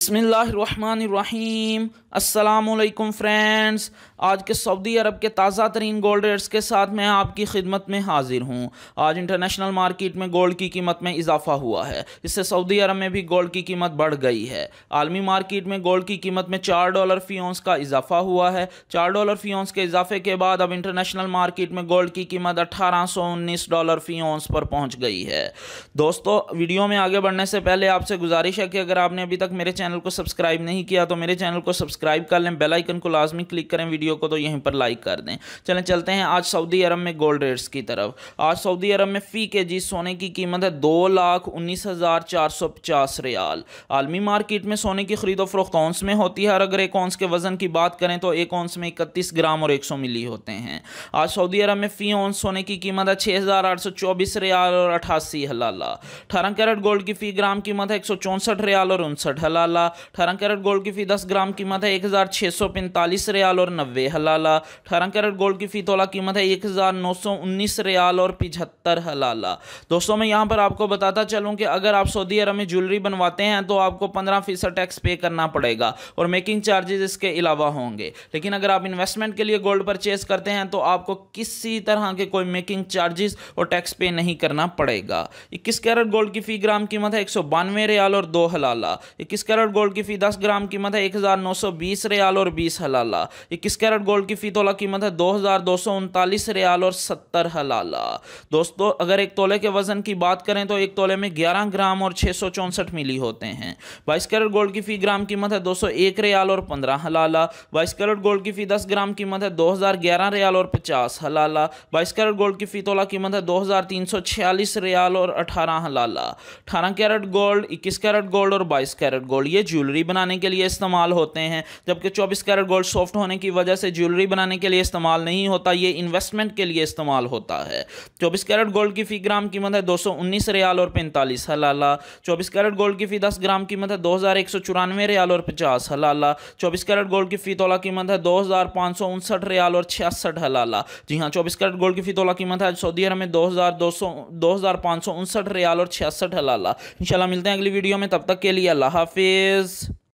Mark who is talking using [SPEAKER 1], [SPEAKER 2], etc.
[SPEAKER 1] बिस्मिल्लाहिर्रहमानिर्रहीम। अस्सलामुअलैकुम फ्रेंड्स, आज के सऊदी अरब के ताज़ा तरीन गोल्ड रेट्स के साथ मैं आपकी खिदमत में हाजिर हूँ। आज इंटरनेशनल मार्केट में गोल्ड की कीमत में इजाफा हुआ है, इससे सऊदी अरब में भी गोल्ड की कीमत बढ़ गई है। आलमी मार्केट में गोल्ड की कीमत में $4 फी औंस का इजाफा हुआ है। $4 फी औंस के इजाफे के बाद अब इंटरनेशनल मार्केट में गोल्ड की कीमत $1819 फी औंस पर पहुँच गई है। दोस्तों, वीडियो में आगे बढ़ने से पहले आपसे गुजारिश है कि अगर आपने अभी तक मेरे चैनल को सब्सक्राइब नहीं किया तो मेरे चैनल को सब्सक्राइब कर लें, बेल आइकन को लाजमी क्लिक करें, वीडियो को तो यहीं पर लाइक कर दें। चलते हैं आज सऊदी अरब में गोल्ड रेट्स की तरफ। आज सऊदी अरब में फ़ी केजी सोने की कीमत है 2,19,450 रियाल। आलमी मार्केट में सोने की खरीदो फरोख्त औंस में होती है और अगर एक औंस के वजन की बात करें तो एक औंस में 31 ग्राम और 100 मिली होते हैं। आज सऊदी अरब में फ़ी औंस सोने की कीमत है 6,824 रियाल और 88 हलाला। 18 कैरेट गोल्ड की फ़ी ग्राम कीमत है 164 रियाल और 59 हलाला। 18 कैरेट गोल्ड की फ़ी 10 ग्राम कीमत है 1,645 रियाल और 90 हलाला। 18 कैरेट गोल्ड की फ़ी तोला कीमत है 1,919 रियाल और 75 हलाला। दोस्तों, मैं यहाँ पर आपको बताता चलूँ कि अगर आप सऊदी अरब में ज्वेलरी बनवाते हैं तो आपको 15% टैक्स पे करना पड़ेगा और मेकिंग चार्जेस इसके अलावा होंगे। लेकिन अगर आप इन्वेस्टमेंट के लिए गोल्ड परचेज करते हैं तो आपको किसी तरह के कोई मेकिंग चार्जेस और टैक्स पे नहीं करना पड़ेगा। 21 कैरेट गोल्ड की फ़ी ग्राम कीमत है 192 रियाल और 2 हलाला। 21 कैरेट गोल्ड की फ़ी 10 ग्राम कीमत है 1,920 रियाल और 20 हलाला। 21 कैरेट गोल्ड की फ़ी तोला कीमत है 2,239 रियाल और 70 हलाला। दोस्तों, अगर एक तोले के वजन की बात करें तो एक तोले में 11 ग्राम और 664 मिली होते हैं। 22 कैरेट गोल्ड की फ़ी ग्राम कीमत है 201 रियाल और 15 हलाला। 22 कैरेट गोल्ड की फ़ी 10 ग्राम कीमत है 2,011 रियाल और 50 हलाला। 22 कैरेट गोल्ड की फ़ी तोला कीमत है 2,346 रियाल और 18 हलाला। 18 कैरेट गोल्ड, 21 कैरेट गोल्ड और 22 कैरेट गोल्ड ये ज्वेलरी बनाने के लिए इस्तेमाल होते हैं, जबकि 24 कैरेट गोल्ड सॉफ्ट होने की वजह से ज्वेलरी बनाने के लिए इस्तेमाल नहीं होता, ये इन्वेस्टमेंट के लिए इस्तेमाल होता है। 24 कैरेट गोल्ड की फ़ी ग्राम कीमत है 219 रियाल और 45 हलाला। 24 कैरेट गोल्ड की फ़ी 10 ग्राम कीमत है 2,194 रियाल और 50 हलाला। 24 कैरेट गोल्ड की फ़ी तोला कीमत है 2,559 रियाल और 66 हलाला। जी हाँ, 24 कैरेट गोल्ड की फ़ी तोला कीमत है सऊदी अरब में 2,559 रियाल और 66 हलाला। इंशाल्लाह मिलते हैं अगली वीडियो में, तब तक के लिए अल्लाह हाफिज़।